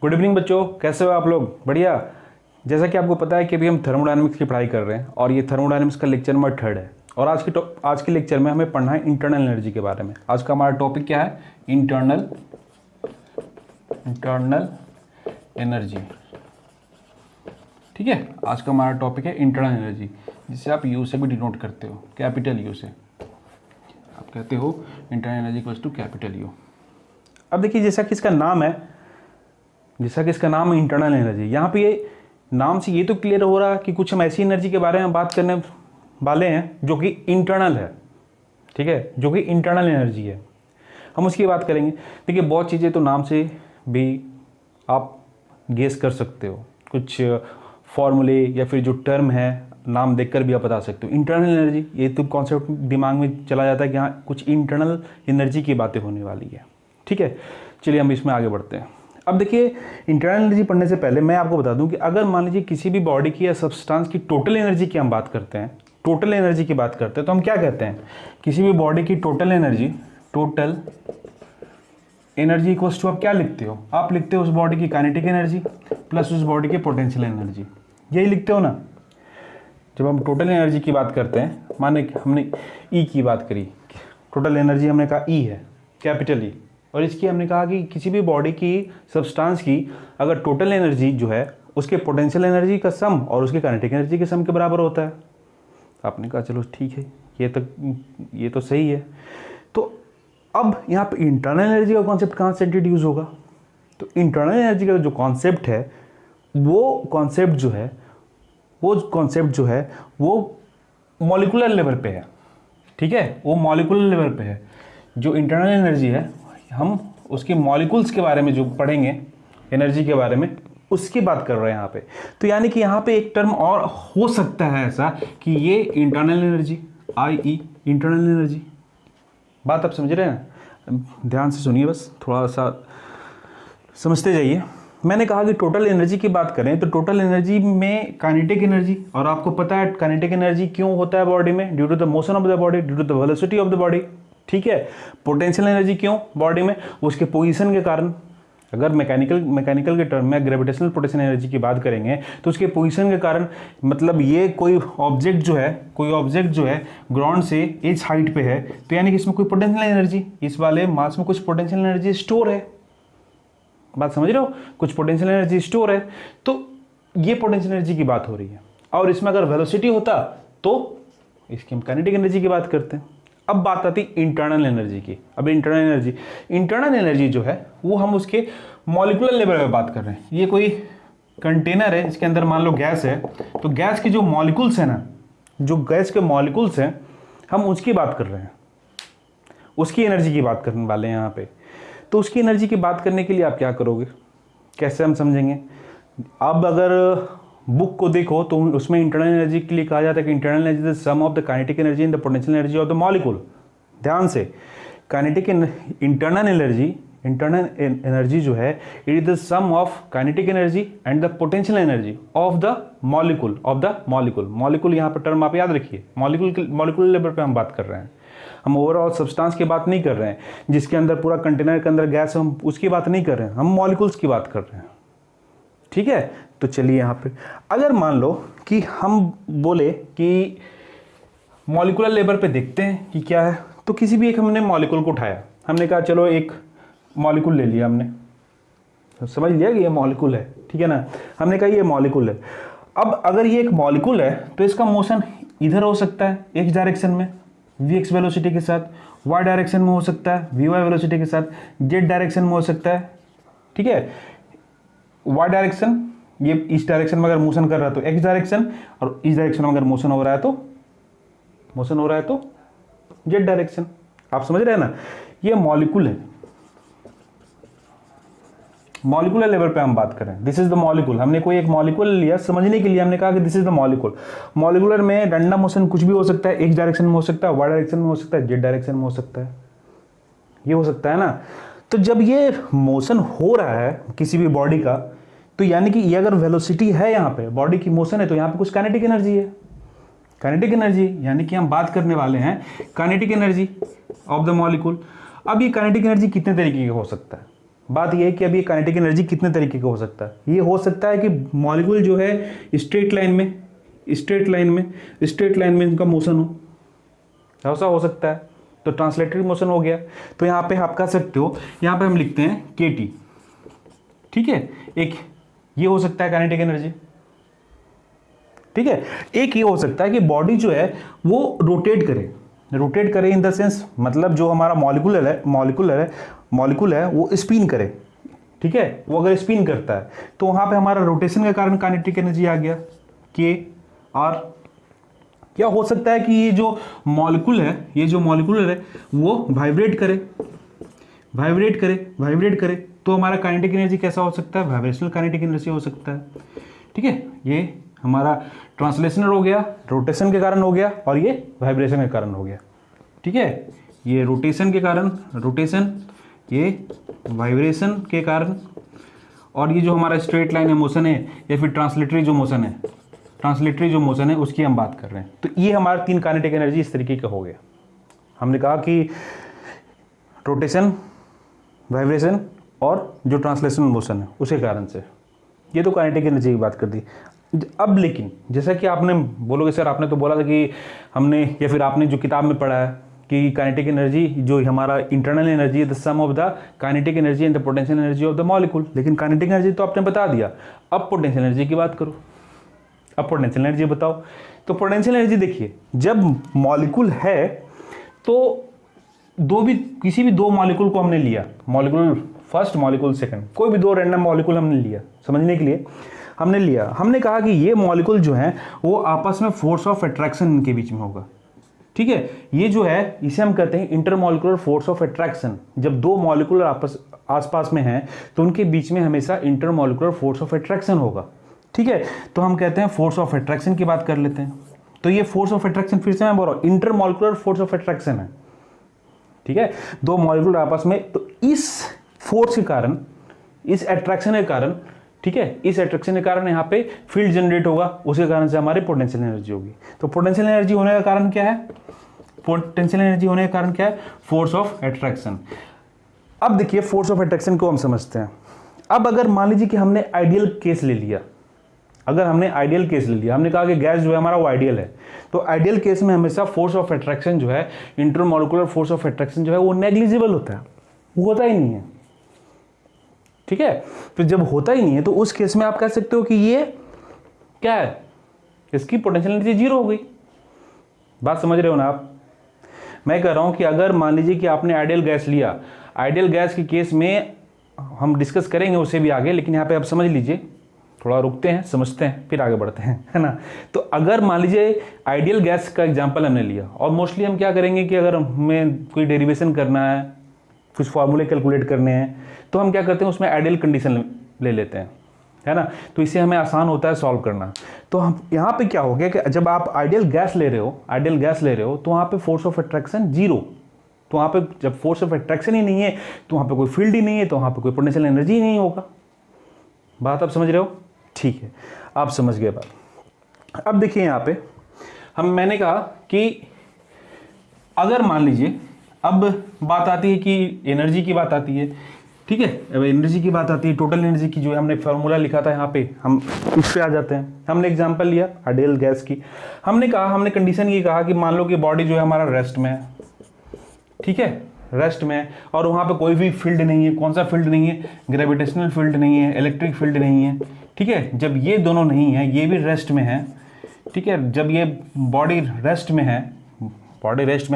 Good evening बच्चों, कैसे हो आप लोग? बढ़िया। जैसा कि आपको पता है कि अभी हम थर्मोडायनेमिक्स की पढ़ाई कर रहे हैं और ये थर्मोडायनेमिक्स का लेक्चर नंबर 3 है। और आज के लेक्चर में हमें पढ़ना है इंटरनल एनर्जी के बारे में। आज का हमारा टॉपिक क्या है? Internal energy. ठीक है, आज का हमारा टॉपिक है इंटरनल एनर्जी, जिसे आप यू से भी डिनोट करते हो, कैपिटल यू से। आप कहते हो internal energy equals to capital U. अब देखिए, जैसा कि इसका नाम है इंटरनल एनर्जी, यहाँ पे ये नाम से ये तो क्लियर हो रहा है कि कुछ हम ऐसी एनर्जी के बारे में बात करने वाले हैं जो कि इंटरनल है। ठीक है, जो कि इंटरनल एनर्जी है, हम उसकी बात करेंगे। देखिए, बहुत चीज़ें तो नाम से भी आप गेस कर सकते हो, कुछ फॉर्मूले या फिर जो टर्म है नाम देखकर भी आप बता सकते हो। इंटरनल एनर्जी, ये तो कॉन्सेप्ट दिमाग में चला जाता है कि हाँ कुछ इंटरनल एनर्जी की बातें होने वाली है। ठीक है, चलिए हम इसमें आगे बढ़ते हैं। अब देखिए, इंटरनल एनर्जी पढ़ने से पहले मैं आपको बता दूं कि अगर मान लीजिए किसी भी बॉडी की या सब्सटेंस की टोटल एनर्जी की हम बात करते हैं, टोटल एनर्जी की बात करते हैं, तो हम क्या कहते हैं? किसी भी बॉडी की टोटल एनर्जी इक्वल्स टू आप क्या लिखते हो? आप लिखते हो उस बॉडी की काइनेटिक एनर्जी प्लस उस बॉडी की पोटेंशियल एनर्जी। यही लिखते हो ना? जब हम टोटल एनर्जी की बात करते हैं, माने हमने ई की बात करी, टोटल एनर्जी हमने कहा ई है, कैपिटल ई, और इसकी हमने कहा कि किसी भी बॉडी की सब्सटेंस की अगर टोटल एनर्जी जो है उसके पोटेंशियल एनर्जी का सम और उसके काइनेटिक एनर्जी के सम के बराबर होता है। आपने कहा चलो ठीक है, ये तो सही है। तो अब यहाँ पे इंटरनल एनर्जी का कॉन्सेप्ट कहाँ से इंट्रोड्यूस होगा? तो इंटरनल एनर्जी का जो कॉन्सेप्ट है वो कॉन्सेप्ट जो है वो मॉलिक्यूलर लेवल पे है। ठीक है, वो मॉलिक्यूलर लेवल पे है। जो इंटरनल एनर्जी है, हम उसके मॉलिक्यूल्स के बारे में जो पढ़ेंगे, एनर्जी के बारे में, उसकी बात कर रहे हैं यहाँ पे। तो यानी कि यहाँ पे एक टर्म और हो सकता है ऐसा कि ये इंटरनल एनर्जी, आई इंटरनल एनर्जी। बात आप समझ रहे हैं? ध्यान से सुनिए, बस थोड़ा सा समझते जाइए। मैंने कहा कि टोटल एनर्जी की बात करें तो टोटल एनर्जी में काइनेटिक एनर्जी, और आपको पता है काइनेटिक एनर्जी क्यों होता है बॉडी में? Due to the motion of the body, due to the velocity of the body. ठीक है, पोटेंशियल एनर्जी क्यों बॉडी में? उसके पोजीशन के कारण। अगर मैकेनिकल के टर्म में ग्रेविटेशनल पोटेंशियल एनर्जी की बात करेंगे तो उसके पोजीशन के कारण, मतलब ये कोई ऑब्जेक्ट जो है ग्राउंड से इस हाइट पे है, तो यानी कि इसमें कोई पोटेंशियल एनर्जी, इस वाले मास में कुछ पोटेंशियल एनर्जी स्टोर है। बात समझ रहे हो? कुछ पोटेंशियल एनर्जी स्टोर है, तो ये पोटेंशियल एनर्जी की बात हो रही है। और इसमें अगर वेलोसिटी होता तो इसकी हम काइनेटिक एनर्जी की बात करते हैं। अब बात आती इंटरनल एनर्जी की। अब इंटरनल एनर्जी जो है वो हम उसके मॉलिक्यूलर लेवल पे बात कर रहे हैं। ये कोई कंटेनर है, इसके अंदर मान लो गैस है, तो गैस के जो मॉलिक्यूल्स हैं ना, जो गैस के मॉलिक्यूल्स हैं, हम उसकी बात कर रहे हैं, उसकी एनर्जी की बात करने वाले हैं यहाँ पे। तो उसकी एनर्जी की बात करने के लिए आप क्या करोगे, कैसे हम समझेंगे? अब अगर बुक को देखो तो उसमें इंटरनल एनर्जी के लिए कहा जाता है कि internal energy is the sum of the kinetic energy and the potential energy of the molecule. ध्यान से, इंटरनल एनर्जी जो है, it is the sum of kinetic energy and the potential energy of the molecule यहाँ पर term आप याद रखिए, molecule level पे हम बात कर रहे हैं। हम ओवरऑल सब्सटेंस की बात नहीं कर रहे हैं, जिसके अंदर पूरा कंटेनर के अंदर गैस, हम उसकी बात नहीं कर रहे हैं, हम मॉलिक्यूल्स की बात कर रहे हैं। ठीक है, तो चलिए यहाँ पे अगर मान लो कि हम बोले कि मॉलिक्यूलर लेवल पे देखते हैं कि क्या है, तो किसी भी एक हमने मॉलिक्यूल को उठाया, हमने कहा चलो एक मॉलिक्यूल ले लिया हमने, तो समझ लिया कि ये मॉलिक्यूल है। ठीक है ना, हमने कहा ये मॉलिक्यूल है। अब अगर ये एक मॉलिक्यूल है तो इसका मोशन इधर हो सकता है एक्स डायरेक्शन में vx वेलोसिटी के साथ, y डायरेक्शन में हो सकता है vy वेलोसिटी के साथ, z डायरेक्शन में हो सकता है। ठीक है, y डायरेक्शन, ये इस डायरेक्शन में अगर मोशन कर रहा है तो x डायरेक्शन, और इस डायरेक्शन में अगर मोशन हो रहा है तो z डायरेक्शन। आप समझ रहे हैं ना? ये मॉलिक्यूल है, मॉलिक्यूलर लेवल पे हम बात करें, दिस इज द मॉलिक्यूल। हमने कोई एक मॉलिक्यूल लिया, समझने के लिए हमने कहा कि this is the molecule. Molecular में रैंडम मोशन कुछ भी हो सकता है, एक्स डायरेक्शन में हो सकता है, वाई डायरेक्शन में हो सकता है, जेड डायरेक्शन में हो सकता है, ये हो सकता है ना। तो जब ये मोशन हो रहा है किसी भी बॉडी का, तो यानी कि ये अगर वेलोसिटी है, यहाँ पे बॉडी की मोशन है, तो यहाँ पे कुछ काइनेटिक एनर्जी है। काइनेटिक एनर्जी यानी कि हम बात करने वाले हैं kinetic energy of the molecule. अब ये काइनेटिक एनर्जी कितने तरीके का हो सकता है? बात यह है कि अब ये काइनेटिक एनर्जी कितने तरीके का हो सकता है। ये हो सकता है कि मॉलिक्यूल जो है स्ट्रेट लाइन में इनका मोशन हो, ऐसा हो सकता है, तो ट्रांसलेटरी मोशन हो गया। तो यहाँ पे आप कह सकते हो, यहाँ पे हम लिखते हैं KT, ठीक है। एक ये हो सकता है काइनेटिक एनर्जी, ठीक है। एक ये हो सकता है कि बॉडी जो है वो रोटेट करे इन द सेंस, मतलब जो हमारा मॉलिक्यूल है वो स्पिन करे, ठीक है। वो अगर स्पिन करता है तो वहाँ पे हमारा रोटेशन के कारण काइनेटिक एनर्जी आ गया K। और क्या हो सकता है कि ये जो मॉलिक्यूल है वो वाइब्रेट करे, तो हमारा काइनेटिक एनर्जी कैसा हो सकता है, वाइब्रेशनल काइनेटिक एनर्जी हो सकता है, ठीक है। ये हमारा ट्रांसलेशनल हो गया, रोटेशन के कारण हो गया, और ये वाइब्रेशन के कारण हो गया, ठीक है। ये रोटेशन के कारण, ये वाइब्रेशन के कारण, और ये जो हमारा स्ट्रेट लाइन मोशन है या फिर ट्रांसलेटरी जो मोशन है उसकी हम बात कर रहे हैं। तो ये हमारा 3 काइनेटिक एनर्जी इस तरीके का हो गया। हमने कहा कि रोटेशन, वाइब्रेशन और जो ट्रांसलेशनल मोशन है उसके कारण से, ये तो काइनेटिक एनर्जी की बात कर दी। अब लेकिन जैसा कि आपने बोलोगे सर आपने तो बोला था कि हमने या फिर आपने जो किताब में पढ़ा है कि काइनेटिक एनर्जी जो हमारा इंटरनल एनर्जी है the sum of the kinetic energy and the potential energy of the molecule. लेकिन काइनेटिक एनर्जी तो आपने बता दिया, अब पोटेंशियल एनर्जी की बात करो। अब पोटेंशियल एनर्जी बताओ। तो पोटेंशियल एनर्जी देखिए, जब मॉलिक्यूल है तो किसी भी दो मॉलिक्यूल को हमने लिया, मॉलिक्यूल फर्स्ट, मॉलिक्यूल सेकंड, कोई भी 2 रैंडम मॉलिक्यूल हमने लिया, समझने के लिए हमने लिया। हमने कहा कि ये मॉलिक्यूल जो है वो आपस में फोर्स ऑफ अट्रैक्शन इनके बीच में होगा, ठीक है। ये जो है इसे हम कहते हैं इंटरमॉलिक्यूलर फोर्स ऑफ अट्रैक्शन। जब 2 मॉलिक्यूल आसपास में हैं तो उनके बीच में हमेशा इंटरमॉलिक्यूलर फोर्स ऑफ अट्रैक्शन होगा, ठीक है। तो हम कहते हैं फोर्स ऑफ अट्रैक्शन की बात कर लेते हैं। तो ये फोर्स ऑफ अट्रैक्शन, फिर से मैं बोल रहा हूं, इंटरमॉलिक्यूलर फोर्स ऑफ अट्रैक्शन है, ठीक है। 2 मॉलिक्यूल आपस में, तो इस फोर्स के कारण, इस अट्रैक्शन के कारण, ठीक है, इस अट्रैक्शन के कारण यहाँ पे फील्ड जनरेट होगा, उसके कारण से हमारी पोटेंशियल एनर्जी होगी। तो पोटेंशियल एनर्जी होने का कारण क्या है, फोर्स ऑफ अट्रैक्शन। अब देखिए फोर्स ऑफ अट्रैक्शन को हम समझते हैं। अब अगर मान लीजिए कि हमने आइडियल केस ले लिया, हमने कहा कि गैस जो है हमारा वो आइडियल है, तो आइडियल केस में हमेशा फोर्स ऑफ अट्रैक्शन जो है, इंटरमॉलिक्यूलर फोर्स ऑफ अट्रैक्शन जो है वो नेग्लिजिबल होता है, वो होता ही नहीं है, ठीक है। तो जब होता ही नहीं है तो उस केस में आप कह सकते हो कि ये क्या है, इसकी पोटेंशियल एनर्जी 0 हो गई। बात समझ रहे हो ना आप। मैं कह रहा हूं कि अगर मान लीजिए कि आपने आइडियल गैस लिया, आइडियल गैस के केस में हम डिस्कस करेंगे उसे भी आगे, लेकिन यहाँ पे आप समझ लीजिए, थोड़ा रुकते हैं, समझते हैं, फिर आगे बढ़ते हैं, है ना। तो अगर मान लीजिए आइडियल गैस का एग्जांपल हमने लिया, और मोस्टली हम क्या करेंगे कि अगर हमें कोई डेरिवेशन करना है, कुछ फार्मूले कैलकुलेट करने हैं, तो हम क्या करते हैं उसमें आइडियल कंडीशन ले लेते हैं, है ना। तो इससे हमें आसान होता है सॉल्व करना। तो हम यहाँ पे क्या हो गया कि जब आप आइडियल गैस ले रहे हो तो वहाँ पे फोर्स ऑफ अट्रैक्शन 0, तो वहाँ पे जब फोर्स ऑफ अट्रैक्शन ही नहीं है तो वहाँ पे कोई फील्ड ही नहीं है, तो वहाँ पे कोई पोटेंशियल एनर्जी ही नहीं होगा। बात आप समझ रहे हो, ठीक है, आप समझ गए बात। अब देखिए यहाँ पे मैंने कहा कि अगर मान लीजिए, अब बात आती है कि एनर्जी की बात आती है, ठीक है। अब एनर्जी की बात आती है, टोटल एनर्जी की, जो हमने फार्मूला लिखा था यहाँ पे, हम उस पे आ जाते हैं। हमने एग्जांपल लिया आइडियल गैस की, हमने कंडीशन ये कहा कि मान लो कि बॉडी जो है हमारा रेस्ट में है, ठीक है, रेस्ट में, और वहाँ पे कोई भी फील्ड नहीं है। कौन सा फील्ड नहीं है, ग्रेविटेशनल फील्ड नहीं है, इलेक्ट्रिक फील्ड नहीं है, ठीक है। जब ये दोनों नहीं है, ये भी रेस्ट में है, ठीक है। जब ये बॉडी रेस्ट में है,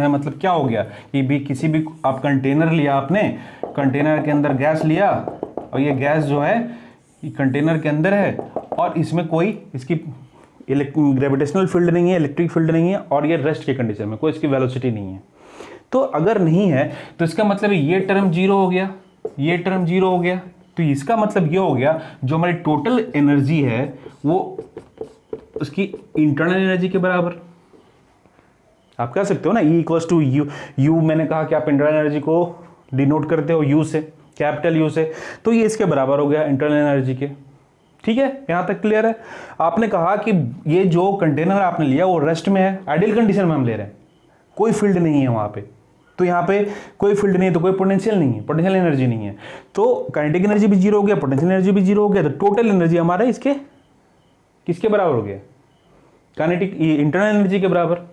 मतलब क्या हो गया कि भी किसी भी आप कंटेनर लिया, आपने कंटेनर के अंदर गैस लिया, और ये गैस जो है ये कंटेनर के अंदर है, और इसमें कोई इसकी ग्रेविटेशनल फील्ड नहीं है, इलेक्ट्रिक फील्ड नहीं है, और ये रेस्ट के कंडीशन में कोई इसकी वेलोसिटी नहीं है। तो अगर नहीं है तो इसका मतलब ये टर्म 0 हो गया, ये टर्म 0 हो गया। तो इसका मतलब ये हो गया जो हमारी टोटल एनर्जी है वो उसकी इंटरनल एनर्जी के बराबर। आप कह सकते हो ना E इक्वल्स टू यू, मैंने कहा कि आप इंटरनल एनर्जी को डिनोट करते हो यू से, कैपिटल यू से, तो ये इसके बराबर हो गया इंटरनल एनर्जी के, ठीक है। यहां तक क्लियर है। आपने कहा कि ये जो कंटेनर आपने लिया वो रेस्ट में है, आइडियल कंडीशन में हम ले रहे हैं, कोई फील्ड नहीं है वहां पे, तो यहाँ पे कोई फील्ड नहीं है तो कोई पोटेंशियल नहीं है, पोटेंशियल एनर्जी नहीं है, तो काइनेटिक एनर्जी भी जीरो हो गया, पोटेंशियल एनर्जी भी जीरो हो गया, तो टोटल एनर्जी हमारा इसके किसके बराबर हो गया, काइनेटिक इंटरनल एनर्जी के बराबर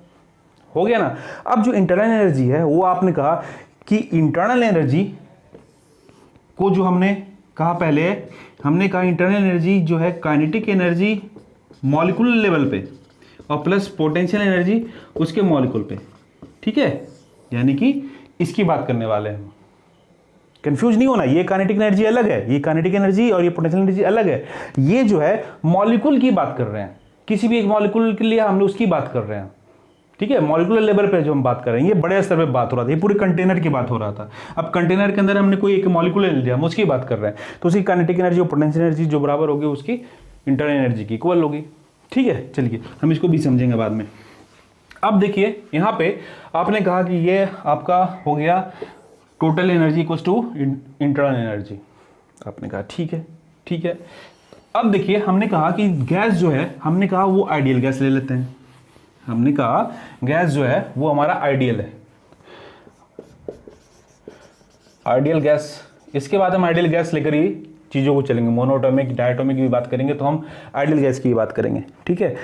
हो गया ना। अब जो इंटरनल एनर्जी है वो आपने कहा कि इंटरनल एनर्जी को जो हमने कहा पहले, हमने कहा इंटरनल एनर्जी जो है काइनेटिक एनर्जी मॉलिक्यूलर लेवल पे और प्लस पोटेंशियल एनर्जी उसके मॉलिक्यूल पे, ठीक है, यानी कि इसकी बात करने वाले हैं। कंफ्यूज नहीं होना, ये काइनेटिक एनर्जी अलग है, ये काइनेटिक एनर्जी और ये पोटेंशियल एनर्जी अलग है। ये जो है मॉलिक्यूल की बात कर रहे हैं, किसी भी एक मॉलिक्यूल के लिए हमने उसकी बात कर रहे हैं, ठीक है, मॉलिक्यूलर लेवल पे जो हम बात कर रहे हैं, ये बड़े स्तर पे बात हो रहा था, ये पूरे कंटेनर की बात हो रहा था। अब कंटेनर के अंदर हमने कोई एक मॉलिक्यूल ले लिया, हम उसकी बात कर रहे हैं, तो उसकी काइनेटिक एनर्जी और पोटेंशियल एनर्जी जो बराबर होगी उसकी इंटरनल एनर्जी की इक्वल होगी, ठीक है। चलिए हम इसको भी समझेंगे बाद में। अब देखिए यहाँ पे आपने कहा कि ये आपका हो गया total energy equals to internal energy, आपने कहा ठीक है, ठीक है। अब देखिए हमने कहा कि गैस जो है, हमने कहा वो आइडियल गैस ले लेते हैं, हमने कहा गैस जो है वो हमारा आइडियल है, आइडियल गैस। इसके बाद हम आइडियल गैस लेकर ही चीज़ों को चलेंगे, मोनोएटॉमिक डायटोमिक की भी बात करेंगे, तो हम आइडियल गैस की बात करेंगे, ठीक है।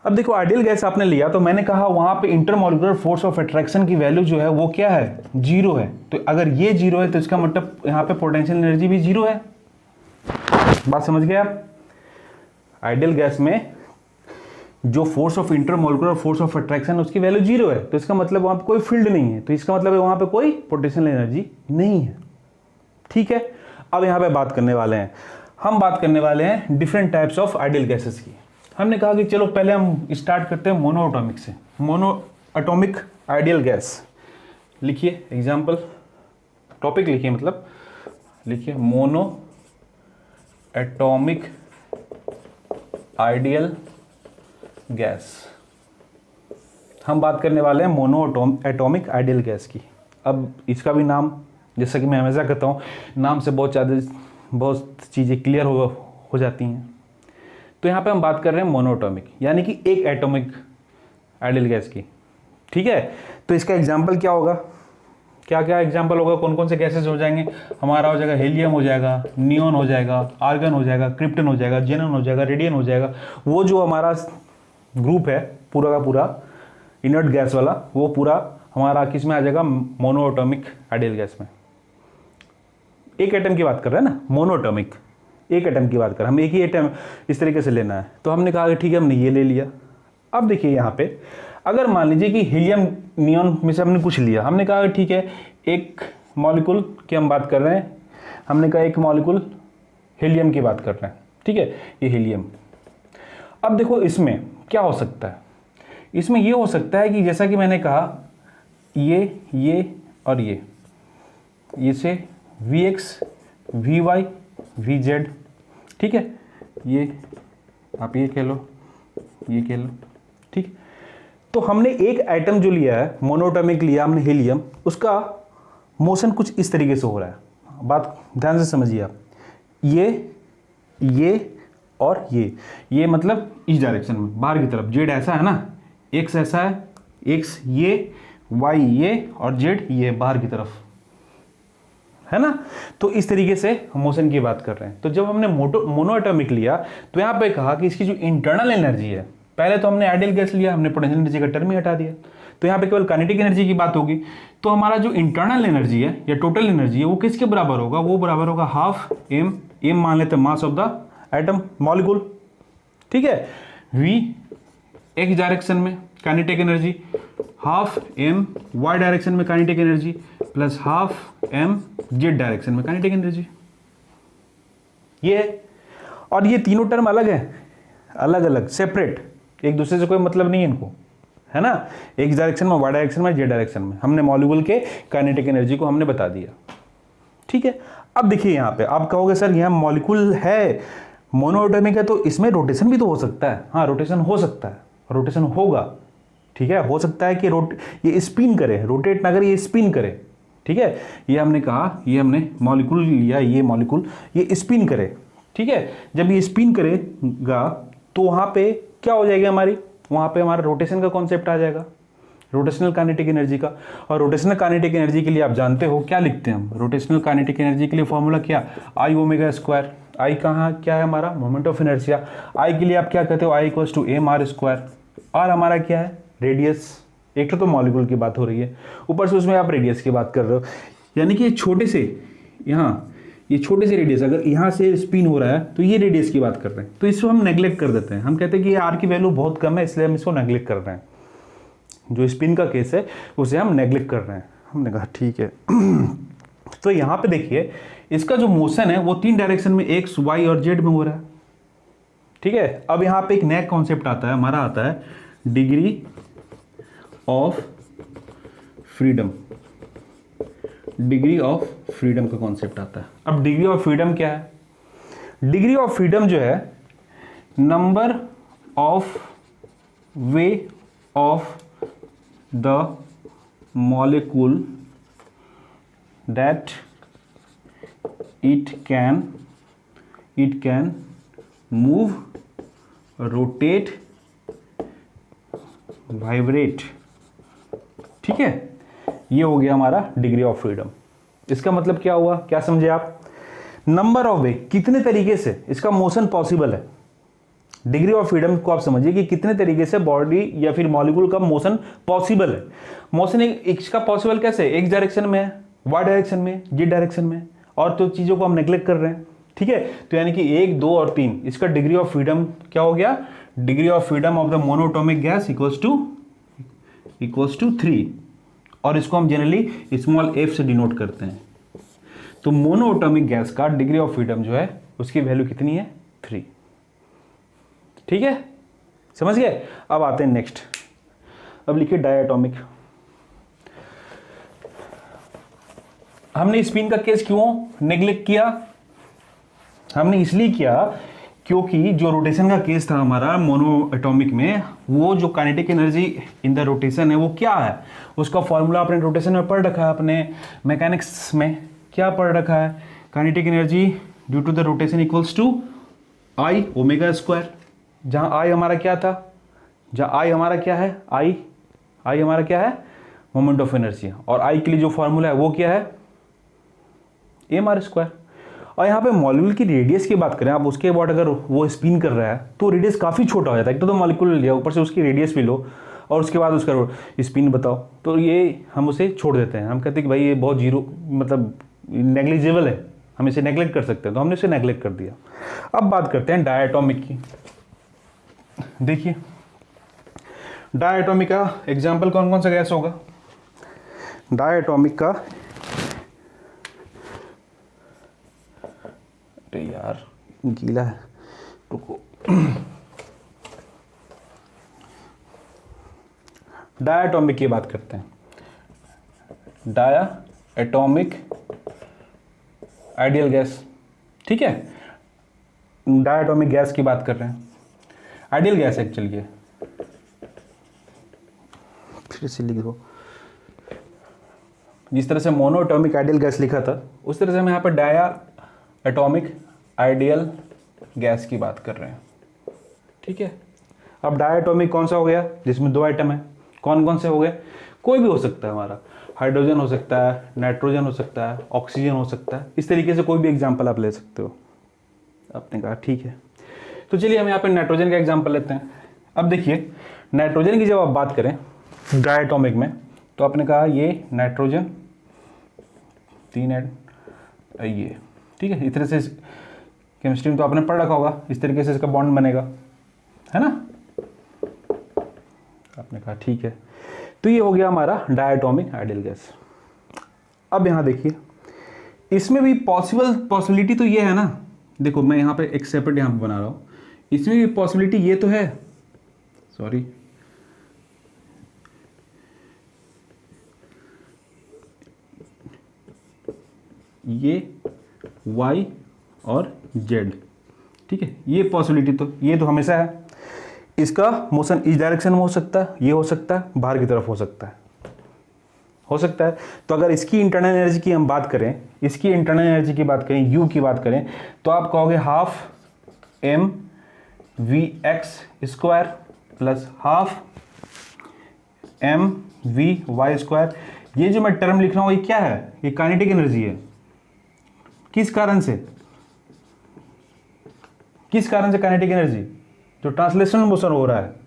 अब देखो आइडियल गैस आपने लिया तो मैंने कहा वहां पे इंटरमॉलिक्यूलर फोर्स ऑफ अट्रैक्शन की वैल्यू जो है वो क्या है, जीरो है। तो अगर ये जीरो है तो इसका मतलब यहाँ पे पोटेंशियल एनर्जी भी जीरो है। बात समझ गए आप? आइडियल गैस में जो force of intermolecular force of attraction उसकी वैल्यू जीरो है, तो इसका मतलब वहां पे कोई फील्ड नहीं है, तो इसका मतलब वहां पे कोई पोटेंशियल एनर्जी नहीं है, ठीक है। अब यहाँ पे बात करने वाले हैं, हम बात करने वाले हैं different types of ideal gases की। हमने कहा कि चलो पहले हम स्टार्ट करते हैं मोनोएटॉमिक से। मोनोएटॉमिक आइडियल गैस लिखिए, एग्जांपल टॉपिक लिखिए, मतलब लिखिए मोनोएटॉमिक आइडियल गैस। हम बात करने वाले हैं मोनोएटॉमिक आइडियल गैस की। अब इसका भी नाम, जैसा कि मैं हमेशा कहता हूँ, नाम से बहुत चीज़ें क्लियर हो जाती हैं। तो यहाँ पे हम बात कर रहे हैं मोनोएटॉमिक, यानी कि एक एटॉमिक आइडियल गैस की, ठीक है। तो इसका एग्जांपल क्या होगा, क्या क्या एग्जांपल होगा, कौन कौन से गैसेस हो जाएंगे, हमारा हो जाएगा हीलियम हो जाएगा, नियॉन हो जाएगा, आर्गन हो जाएगा, क्रिप्टन हो जाएगा, जेनन हो जाएगा, रेडियन हो जाएगा। वो जो हमारा ग्रुप है पूरा का पूरा इनर्ट गैस वाला, वो पूरा हमारा किस में आ जाएगा, मोनोएटॉमिक आइडियल गैस में। एक एटम की बात कर रहे हैं ना, मोनोएटॉमिक एक एटम की बात कर, हम एक ही एटम इस तरीके से लेना है। तो हमने कहा कि ठीक है, हमने ये ले लिया। अब देखिए यहाँ पे अगर मान लीजिए कि हीलियम नियॉन में से हमने कुछ लिया, हमने कहा कि ठीक है, एक मॉलिक्यूल की हम बात कर रहे हैं, हमने कहा एक मॉलिक्यूल हीलियम की बात कर रहे हैं, ठीक है, ये हीलियम। अब देखो इसमें क्या हो सकता है, इसमें ये हो सकता है कि जैसा कि मैंने कहा ये और ये से Vx Vy Vz, ठीक है, ये आप ये कह लो, ये कह लो, ठीक। तो हमने एक एटम जो लिया है, मोनोएटॉमिक लिया हमने हीलियम, उसका मोशन कुछ इस तरीके से हो रहा है। बात ध्यान से समझिए आप, ये और ये मतलब इस डायरेक्शन में बाहर की तरफ, जेड ऐसा है ना, एक्स ऐसा है, एक्स ये, वाई ये और जेड ये बाहर की तरफ है ना। तो इस तरीके से हम मोशन की बात कर रहे हैं। तो जब हमने मोनोएटॉमिक लिया तो यहाँ पे कहा कि इसकी जो इंटरनल एनर्जी है, पहले तो हमने आइडियल गैस लिया, हमने पोटेंशियल एनर्जी का टर्म ही हटा दिया, तो यहाँ पे केवल काइनेटिक एनर्जी की बात होगी। तो हमारा जो इंटरनल एनर्जी है या टोटल एनर्जी है वो किसके बराबर होगा, वो बराबर होगा हाफ एम मान लेते हैं mass of the atom molecule, ठीक है। वी एक्स डायरेक्शन में kinetic energy, half m y direction में kinetic energy, plus half m z direction में काइनेटिक एनर्जी, ये है। और ये तीनों टर्म अलग है, अलग अलग सेपरेट, एक दूसरे से कोई मतलब नहीं है इनको, है ना। एक डायरेक्शन में, वाई डायरेक्शन में, जेड डायरेक्शन में हमने मॉलिक्यूल के काइनेटिक एनर्जी को हमने बता दिया, ठीक है। अब देखिए यहाँ पे आप कहोगे सर यहाँ मॉलिक्यूल है, मोनोएटॉमिक है, तो इसमें रोटेशन भी तो हो सकता है। हाँ, रोटेशन हो सकता है, रोटेशन होगा, ठीक है। हो सकता है कि ये स्पिन करे, रोटेट ना करे, ये स्पिन करे, ठीक है। ये हमने कहा, ये हमने मॉलिक्यूल लिया, ये मॉलिक्यूल ये स्पिन करे, ठीक है। जब ये स्पिन करेगा तो वहाँ पे क्या हो जाएगी हमारी, वहाँ पे हमारा रोटेशन का कॉन्सेप्ट आ जाएगा। रोटेशनल काइनेटिक एनर्जी का। और रोटेशनल काइनेटिक एनर्जी के लिए आप जानते हो क्या लिखते हैं हम, रोटेशनल काइनेटिक एनर्जी के लिए फॉर्मूला क्या, आई ओमेगा स्क्वायर। आई कहाँ क्या है हमारा, मोमेंट ऑफ इनर्शिया। आई के लिए आप क्या कहते हो, I equals to m r square. R हमारा क्या है, रेडियस। एक तो मॉलिक्यूल की बात हो रही है, ऊपर से उसमें आप रेडियस की बात कर रहे हो, यानी कि छोटे से यहाँ ये छोटे से रेडियस अगर यहाँ से स्पिन हो रहा है तो ये रेडियस की बात कर रहे हैं, तो इसको हम नेग्लेक्ट कर देते हैं। हम कहते हैं कि ये आर की वैल्यू बहुत कम है इसलिए हम इसको नेग्लेक्ट कर रहे हैं। जो स्पिन का केस है उसे हम नेग्लेक्ट कर रहे हैं। हमने कहा ठीक है। तो यहाँ पे देखिए इसका जो मोशन है वो 3 डायरेक्शन में एक्स वाई और जेड में हो रहा है। ठीक है, अब यहाँ पे एक नया कॉन्सेप्ट आता है, हमारा आता है degree of freedom. Degree of freedom का कॉन्सेप्ट आता है। अब डिग्री ऑफ फ्रीडम क्या है, डिग्री ऑफ फ्रीडम जो है number of way of the molecule that it can move, rotate, vibrate। ठीक है, ये हो गया हमारा डिग्री ऑफ फ्रीडम। इसका मतलब क्या हुआ, क्या समझे आप, नंबर ऑफ वे, कितने तरीके से इसका मोशन पॉसिबल है। डिग्री ऑफ फ्रीडम को आप समझिए कि कितने तरीके से बॉडी या फिर मॉलिक्यूल का मोशन पॉसिबल है। मोशन इसका पॉसिबल कैसे, एक्स डायरेक्शन में है, वाई डायरेक्शन में, जेड डायरेक्शन में, और तो चीज़ों को हम नेग्लेक्ट कर रहे हैं। ठीक है, तो यानी कि 1, 2 और 3 इसका डिग्री ऑफ फ्रीडम क्या हो गया, degree of freedom of the monatomic gas equals to 3, और इसको हम जनरली स्मॉल f से डिनोट करते हैं। तो मोनोटॉमिक गैस का डिग्री ऑफ फ्रीडम जो है उसकी वैल्यू कितनी है, 3। ठीक है, समझ गए। अब आते हैं नेक्स्ट, अब लिखिए डायटोमिक। हमने स्पिन का केस क्यों नेग्लेक्ट किया, हमने इसलिए किया क्योंकि जो रोटेशन का केस था हमारा मोनो एटॉमिक में, वो जो kinetic energy in the rotation है वो क्या है, उसका फॉर्मूला अपने रोटेशन में पढ़ रखा है, अपने मैकेनिक्स में क्या पढ़ रखा है, kinetic energy due to the rotation equals to I omega square. जहाँ आई हमारा क्या था, जहाँ आई हमारा क्या है, आई हमारा क्या है, मोमेंट ऑफ इनर्शिया, और आई के लिए जो फॉर्मूला है वो क्या है, एम आर स्क्वायर। और यहाँ पे मॉलिक्यूल की रेडियस की बात करें आप, उसके बाद अगर वो स्पिन कर रहा है तो रेडियस काफ़ी छोटा हो जाता है। एक तो मॉलिक्यूल लिया, ऊपर से उसकी रेडियस भी लो, और उसके बाद उसका स्पिन बताओ, तो ये हम उसे छोड़ देते हैं। हम कहते हैं कि भाई ये बहुत जीरो मतलब नेग्लिजिबल है, हम इसे नेग्लेक्ट कर सकते हैं, तो हमने इसे नेग्लेक्ट कर दिया। अब बात करते हैं डायटोमिक की। देखिए डायटोमिक का एग्जाम्पल कौन कौन सा गैस होगा, डायटोमिक का, अरे यार गीला है, रुको। डायटोमिक की बात करते हैं, डाया एटॉमिक आइडियल गैस। ठीक है, डायटोमिक गैस की बात कर रहे हैं, आइडियल गैस एक्चुअली है, फिर से लिख दो। जिस तरह से मोनोएटॉमिक आइडियल गैस लिखा था उस तरह से हम यहाँ पर डाया एटॉमिक आइडियल गैस की बात कर रहे हैं। ठीक है, अब डायटोमिक कौन सा हो गया, जिसमें 2 आइटम है, कौन कौन से हो गए, कोई भी हो सकता है हमारा, हाइड्रोजन हो सकता है, नाइट्रोजन हो सकता है, ऑक्सीजन हो सकता है, इस तरीके से कोई भी एग्जाम्पल आप ले सकते हो। आपने कहा ठीक है, तो चलिए हम यहाँ पे नाइट्रोजन का एग्जाम्पल लेते हैं। अब देखिए नाइट्रोजन की जब आप बात करें डायटोमिक में, तो आपने कहा ये नाइट्रोजन 3 ये, ठीक है, इस तरह से केमिस्ट्री में तो आपने पढ़ रखा होगा, इस तरीके से इसका बॉन्ड बनेगा, है ना। आपने कहा ठीक है, तो ये हो गया हमारा डायटोमिक आइडियल गैस। अब यहाँ देखिए इसमें भी पॉसिबिलिटी तो ये है ना, देखो मैं यहाँ पे एक सेपरेट यहाँ पे बना रहा हूँ, इसमें भी पॉसिबिलिटी ये तो है, सॉरी ये y और z, ठीक है, ये पॉसिबिलिटी तो ये तो हमेशा है। इसका मोशन इस डायरेक्शन में हो सकता है, ये हो सकता है, बाहर की तरफ हो सकता है, तो अगर इसकी इंटरनल एनर्जी की हम बात करें, इसकी इंटरनल एनर्जी की बात करें, U की बात करें, तो आप कहोगे half mvx square plus half M V Y square. ये जो मैं टर्म लिख रहा हूँ ये क्या है, ये काइनेटिक एनर्जी है। किस कारण से, किस कारण से काइनेटिक एनर्जी, जो ट्रांसलेशनल मोशन हो रहा है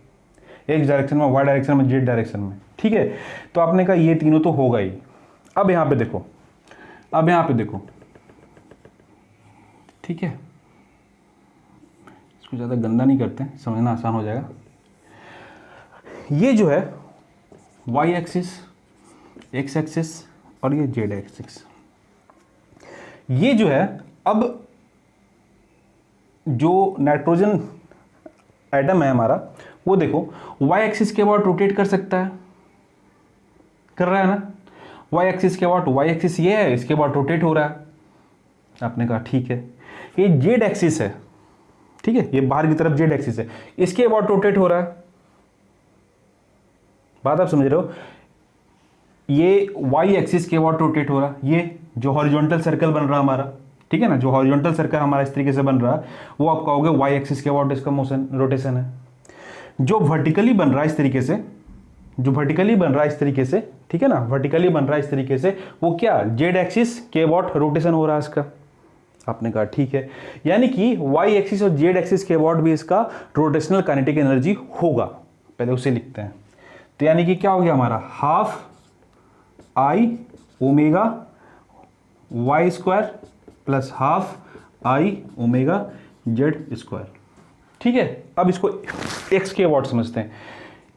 एक्स डायरेक्शन में, वाई डायरेक्शन में, जेड डायरेक्शन में, ठीक है। तो आपने कहा ये तीनों तो होगा ही। अब यहाँ पे देखो, अब यहाँ पे देखो, ठीक है, इसको ज़्यादा गंदा नहीं करते, समझना आसान हो जाएगा। ये जो है वाई एक्सिस, एक्स एक्सिस और ये जेड एक्सिस, ये जो है, अब जो नाइट्रोजन एटम है हमारा, वो देखो वाई एक्सिस के अबाउट रोटेट कर सकता है, कर रहा है ना, वाई एक्सिस के अबाउट, वाई एक्सिस ये है, इसके अबाउट रोटेट हो रहा है। आपने कहा ठीक है, ये जेड एक्सिस है, ठीक है, ये बाहर की तरफ जेड एक्सिस है, इसके अबाउट रोटेट हो रहा है। बात आप समझ रहे हो, ये वाई एक्सिस के अबाउट रोटेट हो रहा है, ये जो हॉरिजॉन्टल सर्कल बन रहा है हमारा, ठीक है ना, जो हॉरिजॉन्टल सर्कल हमारा इस तरीके से बन रहा है, वो आप कहोगे वाई एक्सिस के अबाउट इसका मोशन, रोटेशन है। जो वर्टिकली बन रहा है इस तरीके से, जो वर्टिकली बन रहा है इस तरीके से, ठीक है ना, वर्टिकली बन रहा है इस तरीके से, वो क्या, जेड एक्सिस के अबाउट रोटेशन हो रहा है इसका। आपने कहा ठीक है, यानी कि वाई एक्सिस और जेड एक्सिस के अबाउट भी इसका रोटेशनल काइनेटिक एनर्जी होगा। पहले उसे लिखते हैं, तो यानी कि क्या हो गया हमारा, half I omega Y square plus half I omega Z square, ठीक है। अब इसको एक्स के अबाउट समझते हैं।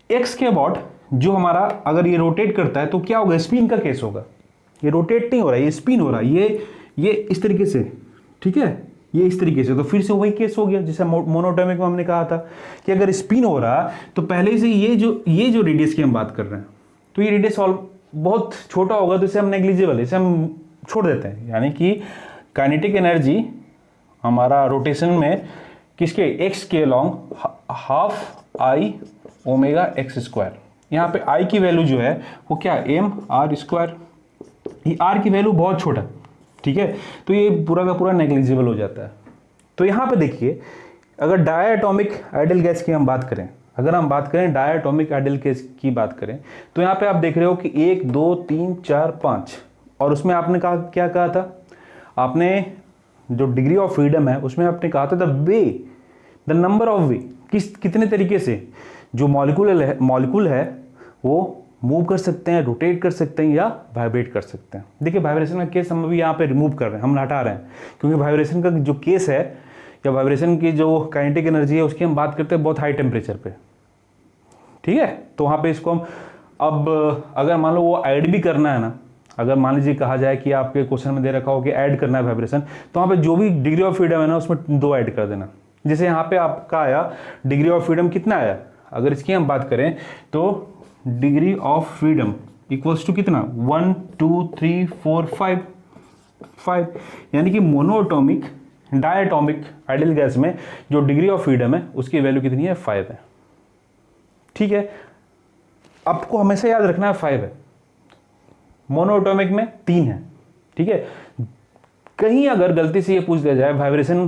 एक्स के अबाउट जो हमारा, अगर ये रोटेट करता है तो क्या होगा, स्पिन का केस होगा। ये रोटेट नहीं हो रहा है, ये स्पिन हो रहा है, ये इस तरीके से, ठीक है, ये इस तरीके से, तो फिर से वही केस हो गया जैसे मोनोटॉमिक में हमने कहा था कि अगर स्पिन हो रहा तो पहले से ये जो रेडियस की हम बात कर रहे हैं, तो ये रेडियस बहुत छोटा होगा, तो इसे हम नेग्लिजिबल, इसे हम छोड़ देते हैं। यानी कि काइनेटिक एनर्जी हमारा रोटेशन में किसके, एक्स के along half I omega x square. यहाँ पे आई की वैल्यू जो है वो क्या, एम आर स्क्वायर, ये आर की वैल्यू बहुत छोटा, ठीक है, तो ये पूरा का पूरा नेग्लिजिबल हो जाता है। तो यहाँ पे देखिए, अगर डायटोमिक आइडियल गैस की हम बात करें, अगर हम बात करें डायटोमिक आइडियल गैस की बात करें, तो यहाँ पे आप देख रहे हो कि 1 2 3 4 5, और उसमें आपने कहा, क्या कहा था आपने, जो डिग्री ऑफ फ्रीडम है उसमें आपने कहा था द नंबर ऑफ वे, कितने तरीके से जो मॉलिक्यूल है वो मूव कर सकते हैं, रोटेट कर सकते हैं या वाइब्रेट कर सकते हैं। देखिए वाइब्रेशन का केस हम अभी यहाँ पे रिमूव कर रहे हैं, हम हटा रहे हैं, क्योंकि वाइब्रेशन का जो केस है या वाइब्रेशन की जो काइनेटिक एनर्जी है उसकी हम बात करते हैं बहुत हाई टेम्परेचर पे, ठीक है। तो वहाँ पे इसको हम, अब अगर मान लो वो ऐड भी करना है ना, अगर मान लीजिए कहा जाए कि आपके क्वेश्चन में दे रखा हो कि ऐड करना है वाइब्रेशन, तो वहाँ पे जो भी डिग्री ऑफ फ्रीडम है ना उसमें 2 ऐड कर देना। जैसे यहाँ पे आपका आया डिग्री ऑफ फ्रीडम कितना आया, अगर इसकी हम बात करें तो degree of freedom equals to कितना, 1 2 3 4 5, यानी कि मोनोएटॉमिक डायटोमिक आइडियल गैस में जो डिग्री ऑफ फ्रीडम है उसकी वैल्यू कितनी है, 5 है, ठीक है। आपको हमेशा याद रखना है 5 है, मोनोएटॉमिक में 3 है, ठीक है। कहीं अगर गलती से ये पूछ दिया जाए वाइब्रेशन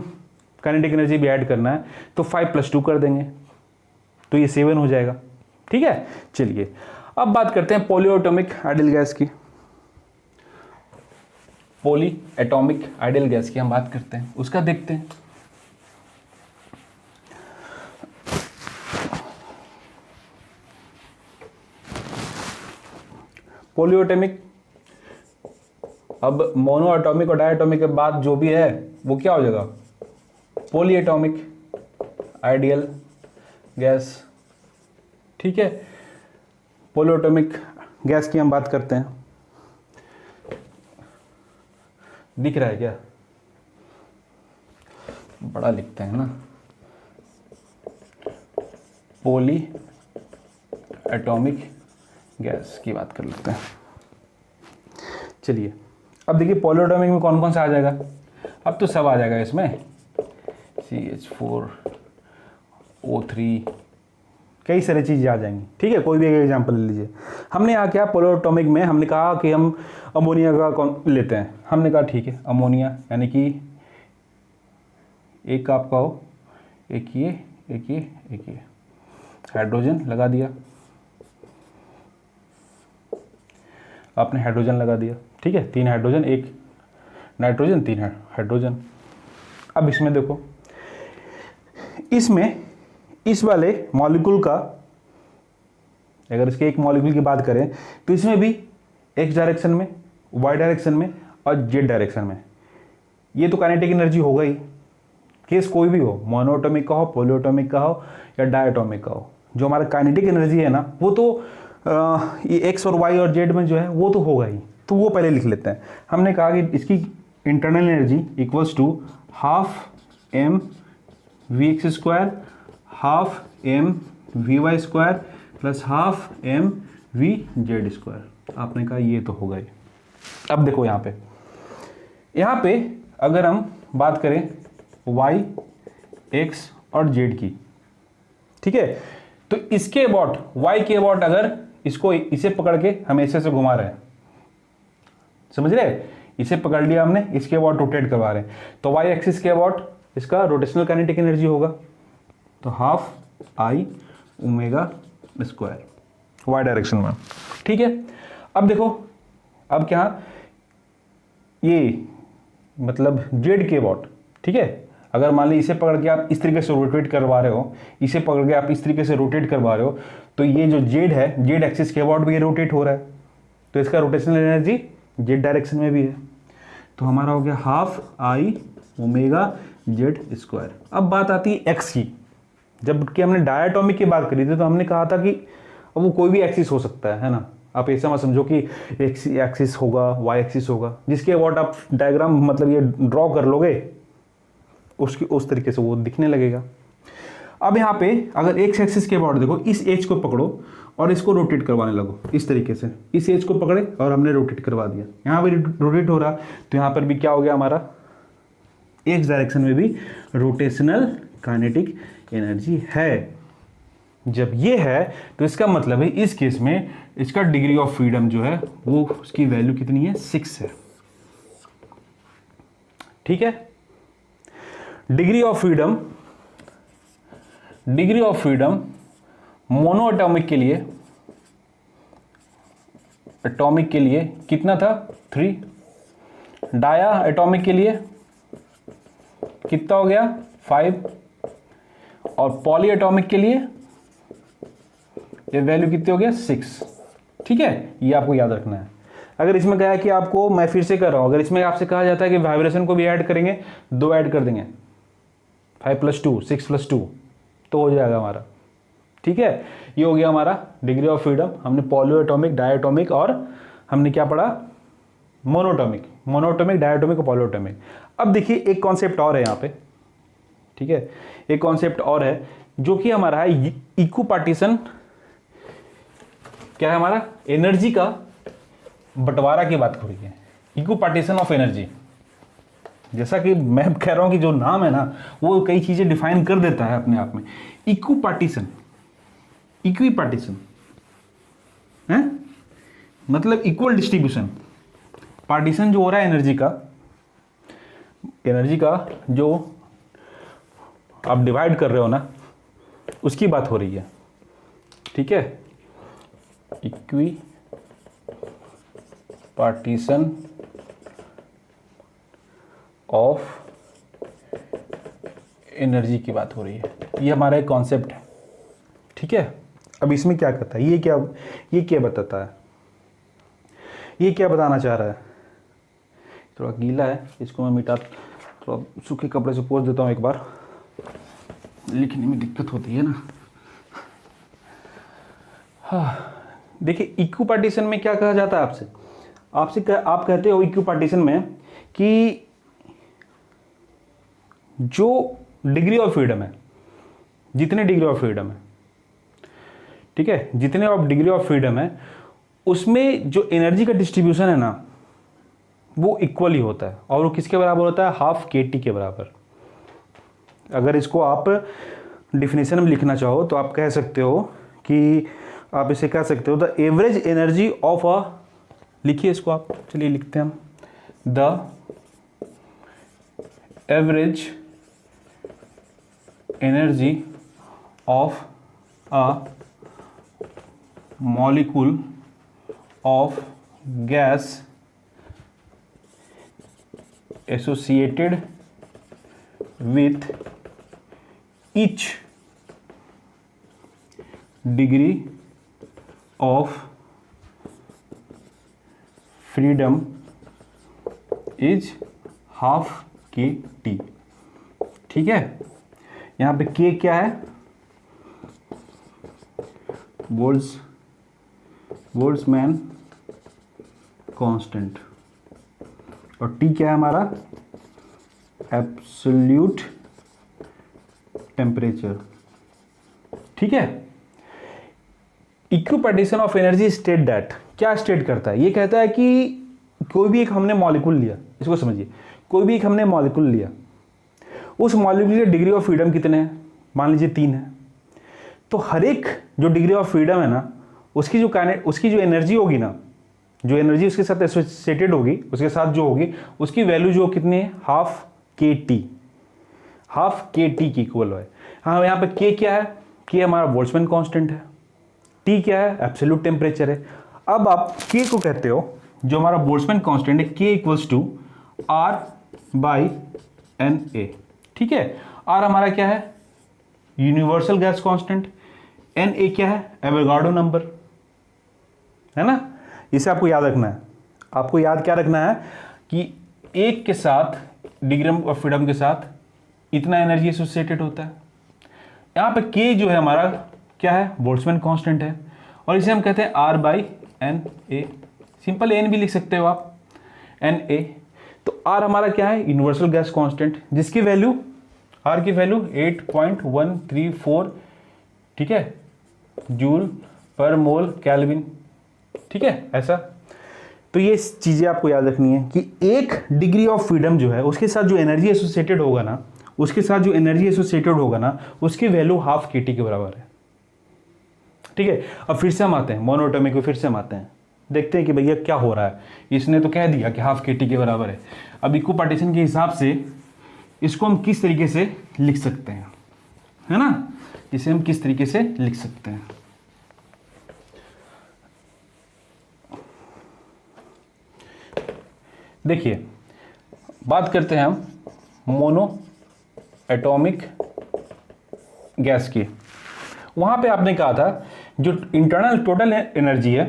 काइनेटिक एनर्जी भी ऐड करना है तो 5 + 2 कर देंगे, तो ये 7 हो जाएगा, ठीक है। चलिए अब बात करते हैं पॉलीएटॉमिक आइडियल गैस की। पॉली एटॉमिक आइडियल गैस की हम बात करते हैं, उसका देखते हैं। पॉलीएटॉमिक, अब मोनोएटॉमिक और डायटोमिक के बाद जो भी है वो क्या हो जाएगा, पॉलीएटॉमिक आइडियल गैस, ठीक है। पॉलीएटॉमिक गैस की हम बात करते हैं, दिख रहा है क्या, बड़ा लिखते हैं ना, पॉली एटॉमिक गैस की बात कर लेते हैं। चलिए अब देखिए पॉलीएटॉमिक में कौन कौन सा आ जाएगा, अब तो सब आ जाएगा इसमें, CH4O3, कई सारी चीज़ें आ जाएंगी, ठीक है। कोई भी एक एग्जांपल ले लीजिए। हमने यहाँ क्या पॉलीएटॉमिक में हमने कहा कि हम अमोनिया का कौन लेते हैं, हमने कहा ठीक है अमोनिया, यानी कि एक आपका हो, एक ये, एक ये, एक ये, हाइड्रोजन लगा दिया, आपने हाइड्रोजन लगा दिया, ठीक है, 3 हाइड्रोजन, 1 नाइट्रोजन, 3 हाइड्रोजन। अब इसमें देखो, इसमें इस वाले मॉलिक्यूल का, अगर इसके एक मॉलिक्यूल की बात करें तो इसमें भी एक्स डायरेक्शन में, वाई डायरेक्शन में और जेड डायरेक्शन में, ये तो काइनेटिक एनर्जी होगा ही, केस कोई भी हो, मोनोएटॉमिक का हो, पॉलीएटॉमिक का हो या डायटॉमिक का हो, जो हमारा काइनेटिक एनर्जी है ना वो तो ये एक्स और वाई और जेड में जो है वो तो होगा ही। तो वो पहले लिख लेते हैं। हमने कहा कि इसकी internal energy equals to half M V X square, half M V Y square plus half M V Z square. आपने कहा ये तो होगा ही। अब देखो यहाँ पे अगर हम बात करें y, x और z की, ठीक है, तो इसके अबाउट, y के अबाउट अगर इसको, इसे पकड़ के हम ऐसे से घुमा रहे हैं, समझ रहे, इसे पकड़ लिया हमने, इसके अबाउट रोटेट करवा रहे हैं, तो y एक्सिस के अबाउट इसका रोटेशनल काइनेटिक एनर्जी होगा, तो half I omega square y direction में, ठीक है। अब देखो, अब क्या, ये मतलब z के अबाउट, ठीक है, अगर मान ली इसे पकड़ के आप इस तरीके से रोटेट करवा रहे हो, इसे पकड़ के आप इस तरीके से रोटेट करवा रहे हो, तो ये जो z है, z एक्सिस के अबाउट भी ये रोटेट हो रहा है, तो इसका रोटेशनल एनर्जी z डायरेक्शन में भी है, तो हमारा हो गया half I omega Z square. अब बात आती है x की, जबकि हमने डायटॉमिक की बात करी थी तो हमने कहा था कि अब वो कोई भी एक्सिस हो सकता है ना, आप ऐसा मत समझो कि एक्स एक्सिस होगा, वाई एक्सिस होगा, जिसके अबाउट आप डायग्राम मतलब ये ड्रॉ कर लोगे उसकी उस तरीके से वो दिखने लगेगा। अब यहाँ पे अगर एक्स एक्सिस के अबाउट देखो, इस एज को पकड़ो और इसको रोटेट करवाने लगो इस तरीके से, इस एज को पकड़े और हमने रोटेट करवा दिया, यहाँ पे रोटेट हो रहा, तो यहाँ पर भी क्या हो गया हमारा, एक्स डायरेक्शन में भी रोटेशनल काइनेटिक एनर्जी है। जब ये है तो इसका मतलब है इस केस में इसका डिग्री ऑफ फ्रीडम जो है वो, उसकी वैल्यू कितनी है, 6 है, ठीक है। Degree of freedom mono atomic के लिए कितना था, 3, डाया एटॉमिक के लिए कितना हो गया, 5, और पॉली एटॉमिक के लिए ये वैल्यू कितनी हो गया, 6, ठीक है। ये आपको याद रखना है। अगर इसमें कहा है कि आपको, मैं फिर से कर रहा हूं, अगर इसमें आपसे कहा जाता है कि वाइब्रेशन को भी ऐड करेंगे, 2 ऐड कर देंगे, 5 + 2 6 + 2 तो हो जाएगा हमारा, ठीक है। ये हो गया हमारा डिग्री ऑफ फ्रीडम। हमने पॉली एटॉमिक, डायटॉमिक और हमने क्या पढ़ा, मोनोएटॉमिक, डायटॉमिक और पॉली एटॉमिक। अब देखिए एक कॉन्सेप्ट और है यहाँ पे, ठीक है, एक कॉन्सेप्ट और है जो कि हमारा है इक्विपार्टीशन। क्या है हमारा, एनर्जी का बंटवारा की बात हो रही है, इक्विपार्टीशन ऑफ एनर्जी। जैसा कि मैं कह रहा हूं कि जो नाम है ना वो कई चीजें डिफाइन कर देता है अपने आप में। इक्विपार्टीशन है मतलब इक्वल डिस्ट्रीब्यूशन, पार्टीशन जो हो रहा है एनर्जी का जो आप डिवाइड कर रहे हो ना, उसकी बात हो रही है, ठीक है। इक्वी पार्टीशन ऑफ एनर्जी की बात हो रही है, ये हमारा एक कॉन्सेप्ट है, ठीक है। अब इसमें क्या करता है, ये क्या बताता है, ये क्या बताना चाह रहा है, थोड़ा गीला है, इसको मैं मिटा, थोड़ा सूखे कपड़े से पोंछ देता हूँ एक बार, लिखने में दिक्कत होती है ना। हाँ देखिए, इक्विपार्टीशन में क्या कहा जाता है आप कहते हो इक्विपार्टीशन में कि जो डिग्री ऑफ फ्रीडम है, जितने डिग्री ऑफ फ्रीडम है, ठीक है, जितने ऑफ डिग्री ऑफ फ्रीडम है उसमें जो एनर्जी का डिस्ट्रीब्यूशन है ना वो इक्वल ही होता है, और वो किसके बराबर होता है, हाफ kT के बराबर। अगर इसको आप डिफिनेशन में लिखना चाहो तो आप कह सकते हो कि, आप इसे कह सकते हो the average energy of a, लिखिए इसको आप, चलिए लिखते हैं हम, the average energy of a molecule of gas associated with each degree of freedom is half kT। ठीक है, यहाँ पे K क्या है, बोल्ट्जमैन कांस्टेंट, और T क्या है हमारा, एब्सोल्यूट टेम्परेचर। ठीक है, equipartition of energy state that, क्या स्टेट करता है, ये कहता है कि कोई भी एक हमने मॉलिक्यूल लिया, इसको समझिए, कोई भी एक हमने मॉलिक्यूल लिया, उस मॉलिक्यूल के डिग्री ऑफ फ्रीडम कितने हैं, मान लीजिए 3 है, तो हर एक जो डिग्री ऑफ फ्रीडम है ना, उसकी जो एनर्जी होगी ना, जो एनर्जी उसके साथ एसोसिएटेड होगी, उसके साथ जो होगी, उसकी वैल्यू जो कितनी है, हाफ के टी की इक्वल है। हाँ, यहाँ पे के क्या है, के हमारा बोल्ट्जमैन कांस्टेंट है, टी क्या है, एब्सोल्यूट टेम्परेचर है। अब आप के को कहते हो, जो हमारा बोल्ट्जमैन कांस्टेंट है, K equals to R by N A. ठीक है, आर हमारा क्या है, universal gas constant, N A क्या है, एवोगाड्रो नंबर, है ना। इसे आपको याद रखना है, आपको याद क्या रखना है कि एक के साथ डिग्री ऑफ फ्रीडम के साथ इतना एनर्जी एसोसिएटेड होता है। यहाँ पे के जो है हमारा क्या है, बोल्ट्जमैन कांस्टेंट है, और इसे हम कहते हैं R by N A, simple N भी लिख सकते हो आप, एन ए। तो आर हमारा क्या है, यूनिवर्सल गैस कांस्टेंट, जिसकी वैल्यू, आर की वैल्यू 8.134, ठीक है, जूल पर मोल केल्विन। ठीक है, ऐसा। तो ये चीज़ें आपको याद रखनी है कि एक डिग्री ऑफ फ्रीडम जो है, उसके साथ जो एनर्जी एसोसिएटेड होगा ना, उसकी वैल्यू हाफ के टी के बराबर है। ठीक है, अब फिर से हम आते हैं मोनोएटॉमिक को, फिर से हम आते हैं, देखते हैं कि भैया क्या हो रहा है। इसने तो कह दिया कि हाफ के टी के बराबर है। अब इक्विपार्टीशन के हिसाब से इसको हम किस तरीके से लिख सकते हैं, है ना, इसे हम किस तरीके से लिख सकते हैं। देखिए, बात करते हैं हम मोनो एटॉमिक गैस की। वहाँ पे आपने कहा था जो इंटरनल टोटल एनर्जी है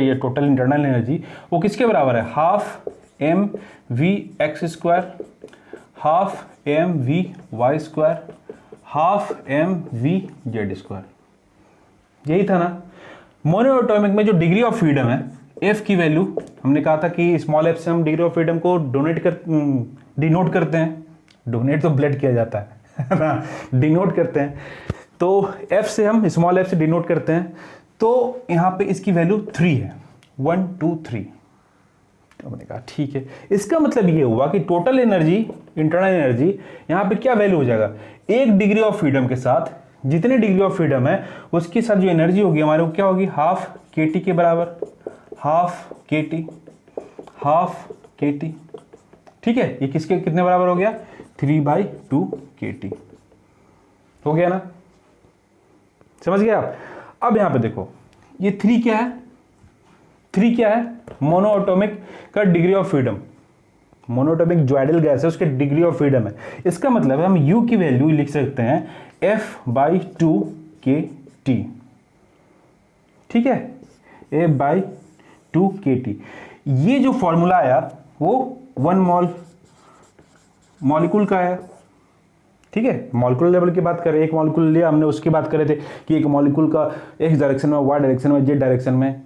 या टोटल इंटरनल एनर्जी, वो किसके बराबर है, half M V X square, half M V Y square, half M V Z square. यही था ना। मोनो एटॉमिक में जो डिग्री ऑफ फ्रीडम है, एफ की वैल्यू हमने कहा था कि स्मॉल एफ से हम डिग्री ऑफ फ्रीडम को डिनोट करते हैं, डोनेट तो ब्लड किया जाता है ना, डिनोट करते हैं, तो एफ से हम स्मॉल एफ से डिनोट करते हैं। तो यहाँ पे इसकी वैल्यू 3 है, 1 2 3। तो मैंने कहा ठीक है, इसका मतलब ये हुआ कि टोटल एनर्जी, इंटरनल एनर्जी, यहाँ पे क्या वैल्यू हो जाएगा, एक डिग्री ऑफ फ्रीडम के साथ जितने डिग्री ऑफ फ्रीडम है उसके साथ जो एनर्जी होगी हमारे वो क्या होगी, हाफ के टी के बराबर, हाफ के टी। ठीक है, ये किसके कितने बराबर हो गया, 3/2 के टी हो गया ना, समझ गए आप। अब यहां पे देखो, ये 3 क्या है, 3 क्या है, मोनोएटॉमिक का डिग्री ऑफ फ्रीडम, मोनोएटॉमिक जो आइडियल गैस है उसके डिग्री ऑफ फ्रीडम है। इसका मतलब है हम U की वैल्यू लिख सकते हैं F/2 के टी। ठीक है, F/2 के टी। ये जो फॉर्मूला आया वो 1 मोल मॉलिक्यूल का है। ठीक है, मॉलिक्यूलर लेवल की बात करें, एक मॉलिक्यूल लिया हमने, उसकी बात कर रहे थे कि एक मॉलिक्यूल का एक्स डायरेक्शन में, वाई डायरेक्शन में, जेड डायरेक्शन में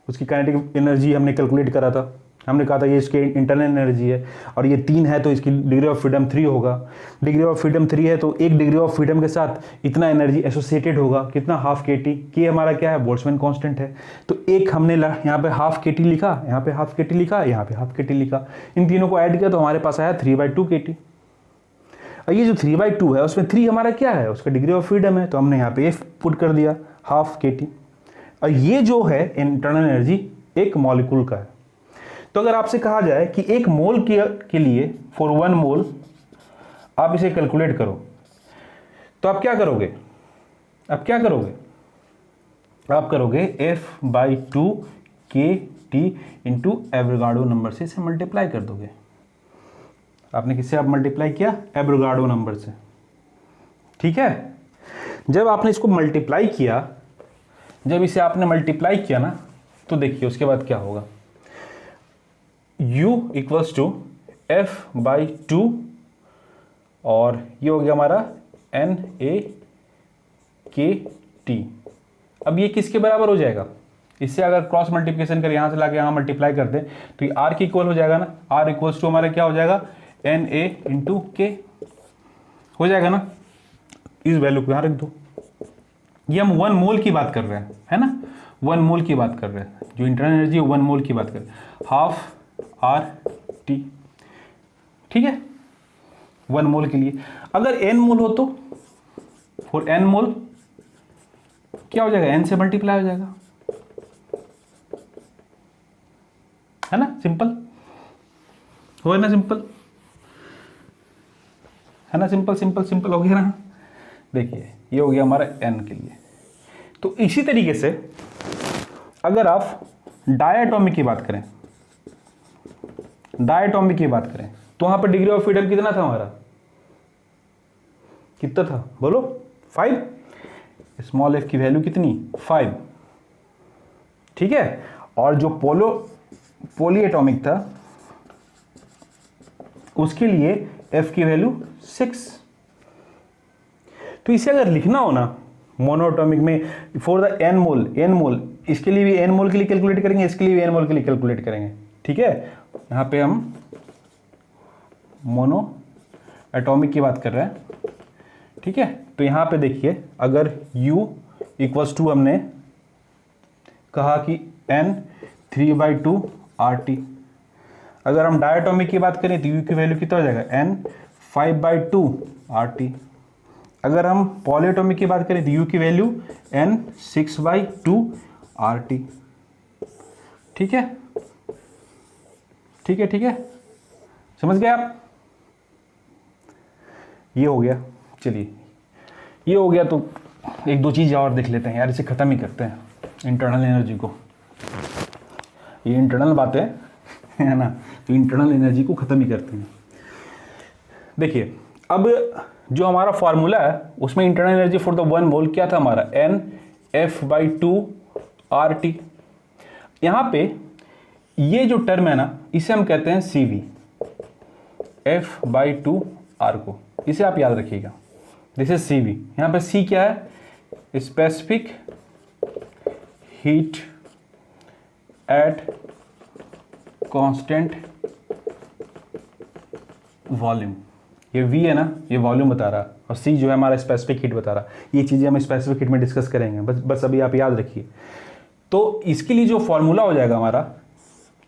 उसकी काइनेटिक एनर्जी हमने कैलकुलेट करा था। हमने कहा था ये इसके इंटरनल एनर्जी है, और ये 3 है तो इसकी डिग्री ऑफ फ्रीडम 3 होगा। डिग्री ऑफ फ्रीडम 3 है तो एक डिग्री ऑफ फ्रीडम के साथ इतना एनर्जी एसोसिएटेड होगा, कितना, हाफ के टी। के हमारा क्या है, बोल्ट्जमैन कांस्टेंट है। तो एक हमने यहाँ पे हाफ के टी लिखा, यहाँ पे हाफ के टी लिखा, यहाँ पे हाफ के टी लिखा, इन तीनों को ऐड किया तो हमारे पास आया 3/2 के टी। और ये जो 3/2 है उसमें 3 हमारा क्या है, उसका डिग्री ऑफ फ्रीडम है, तो हमने यहाँ पे एफ पुट कर दिया, हाफ के टी। और ये जो है इंटरनल एनर्जी एक मॉलिक्यूल का है। तो अगर आपसे कहा जाए कि एक मोल के लिए, फॉर 1 मोल आप इसे कैलकुलेट करो, तो आप क्या करोगे, आप करोगे F/2 के टी इंटू एवोगाड्रो नंबर से इसे मल्टीप्लाई कर दोगे। आपने किससे आप मल्टीप्लाई किया? एवोगाड्रो नंबर से। ठीक है, जब आपने इसको मल्टीप्लाई किया, जब इसे आपने मल्टीप्लाई किया ना, तो देखिए उसके बाद क्या होगा। u equals to F by two, और ये हो गया हमारा एन ए के टी। अब ये किसके बराबर हो जाएगा? इससे अगर क्रॉस मल्टीप्लिकेशन कर यहाँ से लाके यहाँ मल्टीप्लाई कर दे तो ये r के इक्वल हो जाएगा ना। r इक्वल्स टू हमारा क्या हो जाएगा? एन ए इंटू के हो जाएगा ना। इस वैल्यू को यहाँ रख दो। ये हम 1 मोल की बात कर रहे हैं, है ना, 1 मोल की बात कर रहे हैं। जो इंटरनल एनर्जी है 1 मोल की बात कर रहे हैं, हाफ आर टी। ठीक है, 1 मोल के लिए। अगर n मोल हो तो फॉर n मोल क्या हो जाएगा? n से मल्टीप्लाई हो जाएगा, है ना। सिंपल हो ना, सिंपल है ना, सिंपल सिंपल सिंपल हो गया ना। देखिए ये हो गया हमारा n के लिए। तो इसी तरीके से अगर आप डायटोमिक की बात करें, डायटोमिक की बात करें, तो वहां पर डिग्री ऑफ फ्रीडम कितना था हमारा? कितना था बोलो? 5। स्मॉल f की वैल्यू कितनी? 5। ठीक है, और जो पॉली एटॉमिक था उसके लिए f की वैल्यू 6। तो इसे अगर लिखना हो ना मोनोएटॉमिक में फॉर द n मोल, इसके लिए भी n मोल के लिए कैलकुलेट करेंगे, इसके लिए भी n मोल के लिए कैलकुलेट करेंगे। ठीक है, यहाँ पे हम मोनो एटॉमिक की बात कर रहे हैं। ठीक है, तो यहाँ पे देखिए अगर u इक्वल्स टू हमने कहा कि n 3/2 RT, अगर हम डायटोमिक की बात करें तो u की वैल्यू कितना हो जाएगा? n 5/2 RT। अगर हम पॉलीएटॉमिक की बात करें तो u की वैल्यू n 6/2 RT। ठीक है, ठीक है, ठीक है, समझ गए आप? ये हो गया। चलिए ये हो गया, तो एक दो चीज़ और देख लेते हैं यार, इसे ख़त्म ही करते हैं इंटरनल एनर्जी को। ये इंटरनल बात है ना, तो इंटरनल एनर्जी को ख़त्म ही करते हैं। देखिए अब जो हमारा फॉर्मूला है उसमें इंटरनल एनर्जी फॉर द 1 मोल क्या था हमारा? n f/2 RT। यहाँ पे ये जो टर्म है ना, इसे हम कहते हैं CV, f/2 R को, इसे आप याद रखिएगा। This is CV। यहाँ पे C क्या है? Specific heat at constant volume. ये V है ना, ये वॉल्यूम बता रहा है, और C जो है हमारा स्पेसिफिक हीट बता रहा है। ये चीज़ें हम स्पेसिफिक हीट में डिस्कस करेंगे, बस अभी आप याद रखिए। तो इसके लिए जो फॉर्मूला हो जाएगा हमारा,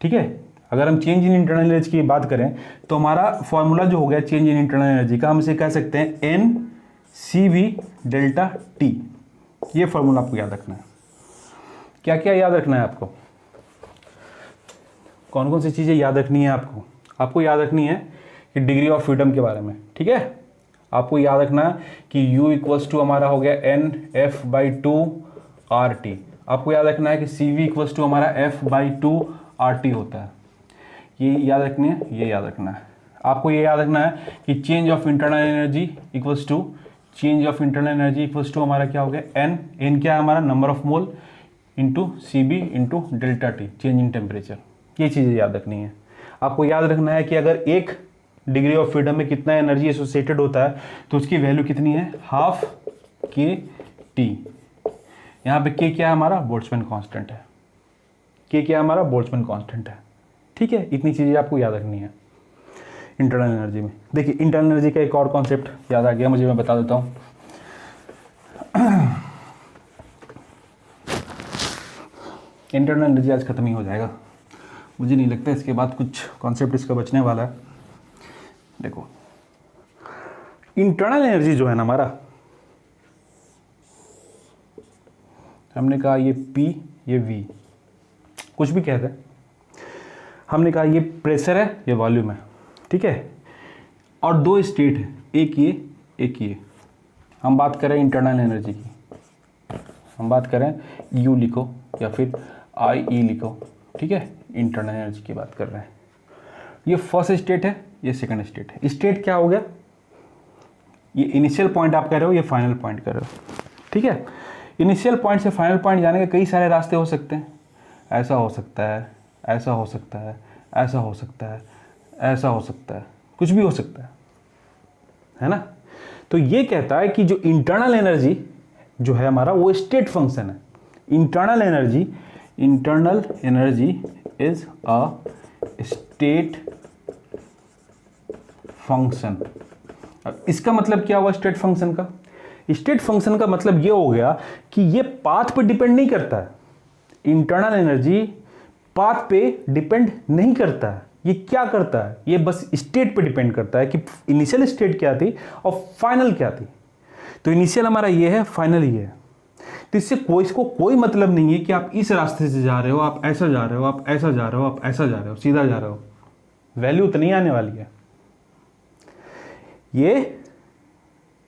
ठीक है, अगर हम चेंज इन इंटरनल एनर्जी की बात करें तो हमारा फॉर्मूला जो हो गया चेंज इन इंटरनल एनर्जी का, हम इसे कह सकते हैं NCV डेल्टा T। ये फॉर्मूला आपको याद रखना है। क्या क्या याद रखना है आपको? कौन कौन सी चीज़ें याद रखनी है आपको? आपको याद रखनी है कि डिग्री ऑफ फ्रीडम के बारे में, ठीक है। आपको याद रखना है कि U इक्वल्स टू हमारा हो गया NF/2 RT। आपको याद रखना है कि CV इक्वल्स टू हमारा F/2 RT होता है। ये याद रखनी है, ये याद रखना है। आपको ये याद रखना है कि change of internal energy equals to हमारा क्या हो गया? N क्या है हमारा? Number of mole into CV into delta T, change in temperature. ये चीज़ें याद रखनी है। आपको याद रखना है कि अगर एक डिग्री ऑफ फ्रीडम में कितना एनर्जी एसोसिएटेड होता है तो उसकी वैल्यू कितनी है? Half KT। यहाँ पे K क्या है हमारा? बोल्ट्जमैन कांस्टेंट है। K क्या है हमारा? बोल्ट्जमैन कांस्टेंट है। ठीक है, इतनी चीज़ें आपको याद रखनी है इंटरनल एनर्जी में। देखिए इंटरनल एनर्जी का एक और कॉन्सेप्ट याद आ गया मुझे, मैं बता देता हूँ। इंटरनल एनर्जी आज खत्म ही हो जाएगा, मुझे नहीं लगता इसके बाद कुछ कॉन्सेप्ट इसका बचने वाला है। देखो इंटरनल एनर्जी जो है ना हमारा, हमने कहा ये P ये V, कुछ भी कहते हैं। हमने कहा ये प्रेशर है, ये वॉल्यूम है, ठीक है, और दो स्टेट है, एक ये। हम बात करें इंटरनल एनर्जी की, हम बात करें U लिखो या फिर आई ई लिखो, ठीक है, इंटरनल एनर्जी की बात कर रहे हैं। ये फर्स्ट स्टेट है, ये सेकंड स्टेट है। स्टेट क्या हो गया, ये इनिशियल पॉइंट आप कह रहे हो, ये फाइनल पॉइंट कह रहे हो, ठीक है। इनिशियल पॉइंट से फाइनल पॉइंट जाने के कई सारे रास्ते हो सकते हैं, ऐसा हो सकता है, ऐसा हो सकता है, ऐसा हो सकता है, ऐसा हो सकता है, कुछ भी हो सकता है ना। तो ये कहता है कि जो इंटरनल एनर्जी जो है हमारा वो स्टेट फंक्शन है। Internal energy is a state function. अब इसका मतलब क्या हुआ स्टेट फंक्शन का? स्टेट फंक्शन का मतलब ये हो गया कि ये पाथ पे डिपेंड नहीं करता है। इंटरनल एनर्जी पाथ पे डिपेंड नहीं करता है। ये क्या करता है, ये बस स्टेट पे डिपेंड करता है कि इनिशियल स्टेट क्या थी और फाइनल क्या थी। तो इनिशियल हमारा ये है, फाइनल ये है। तो इसको कोई मतलब नहीं है कि आप इस रास्ते से जा रहे हो, आप ऐसा जा रहे हो, आप ऐसा जा रहे हो, आप ऐसा जा रहे हो, सीधा जा रहे हो, वैल्यू तो नहीं आने वाली है। ये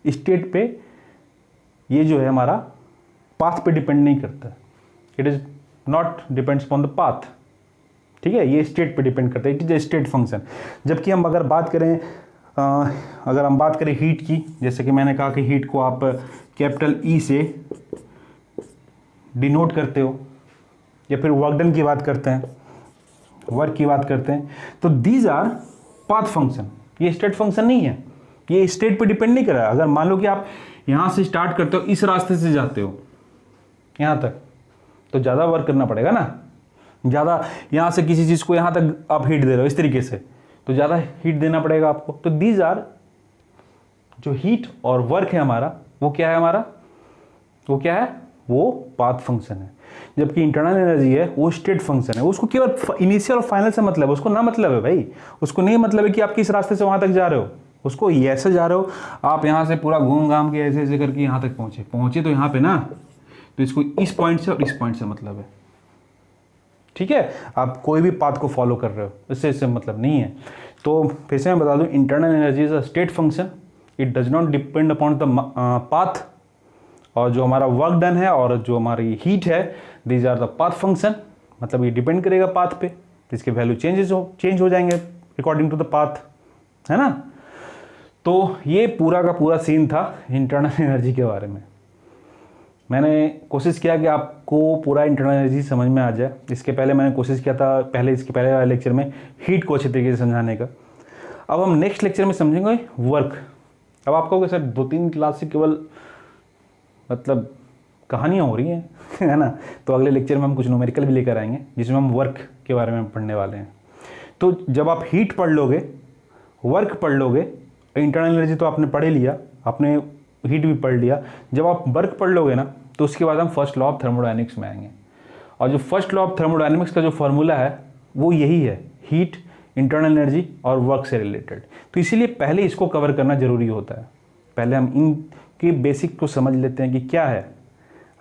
स्टेट पे ये जो है हमारा पाथ पे डिपेंड नहीं करता, it is not depends upon the path, ठीक है। ये स्टेट पे डिपेंड करता है, it is a state function. जबकि हम अगर बात करें हीट की, जैसे कि मैंने कहा कि हीट को आप कैपिटल ई से डिनोट करते हो, या फिर वर्क डन की बात करते हैं, वर्क की बात करते हैं, तो दीज आर पाथ फंक्शन। ये स्टेट फंक्शन नहीं है, ये स्टेट पे डिपेंड नहीं कर रहा है। अगर मान लो कि आप यहाँ से स्टार्ट करते हो, इस रास्ते से जाते हो यहाँ तक, तो ज़्यादा वर्क करना पड़ेगा ना, ज़्यादा यहाँ से किसी चीज़ को यहाँ तक आप हीट दे रहे हो इस तरीके से, तो ज़्यादा हीट देना पड़ेगा आपको। तो दीज आर जो हीट और वर्क है हमारा, वो क्या है हमारा, वो क्या है, वो पाथ फंक्शन है। जबकि इंटरनल एनर्जी है वो स्टेट फंक्शन है। उसको केवल इनिशियल और फाइनल से मतलब है, उसको ना मतलब है भाई, उसको नहीं मतलब है कि आप किस रास्ते से वहाँ तक जा रहे हो, उसको ऐसे जा रहे हो आप यहाँ से पूरा घूम घाम के ऐसे ऐसे करके यहाँ तक पहुँचे तो यहाँ पे ना, तो इसको इस पॉइंट से और इस पॉइंट से मतलब है, ठीक है। आप कोई भी पाथ को फॉलो कर रहे हो, इससे मतलब नहीं है। तो फिर से मैं बता दूं, internal energy is a state function, it does not depend upon the path. और जो हमारा वर्क डन है और जो हमारी हीट है, these are the path function, मतलब ये डिपेंड करेगा पाथ पे, तो इसके वैल्यू चेंज हो जाएंगे अकॉर्डिंग टू द पाथ, है ना। तो ये पूरा का पूरा सीन था इंटरनल एनर्जी के बारे में। मैंने कोशिश किया कि आपको पूरा इंटरनल एनर्जी समझ में आ जाए। इसके पहले मैंने कोशिश किया था इसके पहले वाले लेक्चर में हीट को अच्छे तरीके से समझाने का। अब हम नेक्स्ट लेक्चर में समझेंगे वर्क। अब आप कहोगे सर 2-3 क्लास से केवल मतलब कहानियाँ हो रही हैं है ना। तो अगले लेक्चर में हम कुछ न्यूमेरिकल भी लेकर आएंगे जिसमें हम वर्क के बारे में पढ़ने वाले हैं। तो जब आप हीट पढ़ लोगे, वर्क पढ़ लोगे, इंटरनल एनर्जी तो आपने पढ़ ही लिया, आपने हीट भी पढ़ लिया, जब आप वर्क पढ़ लोगे ना, तो उसके बाद हम फर्स्ट लॉ ऑफ थर्मोडायनेमिक्स में आएंगे। और जो फर्स्ट लॉ ऑफ थर्मोडायनेमिक्स का जो फॉर्मूला है वो यही है, हीट, इंटरनल एनर्जी और वर्क से रिलेटेड। तो इसीलिए पहले इसको कवर करना जरूरी होता है। पहले हम इनके बेसिक को समझ लेते हैं कि क्या है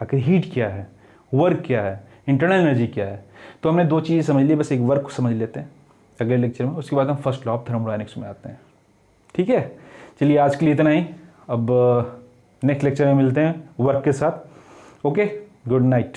आखिर हीट, क्या है वर्क, क्या है इंटरनल एनर्जी, क्या है। तो हमने 2 चीज़ें समझ ली, बस एक वर्क को समझ लेते हैं अगले लेक्चर में, उसके बाद हम फर्स्ट लॉ ऑफ थर्मोडायनेमिक्स में आते हैं। ठीक है, चलिए आज के लिए इतना ही। अब नेक्स्ट लेक्चर में मिलते हैं वर्क के साथ। Okay, good night.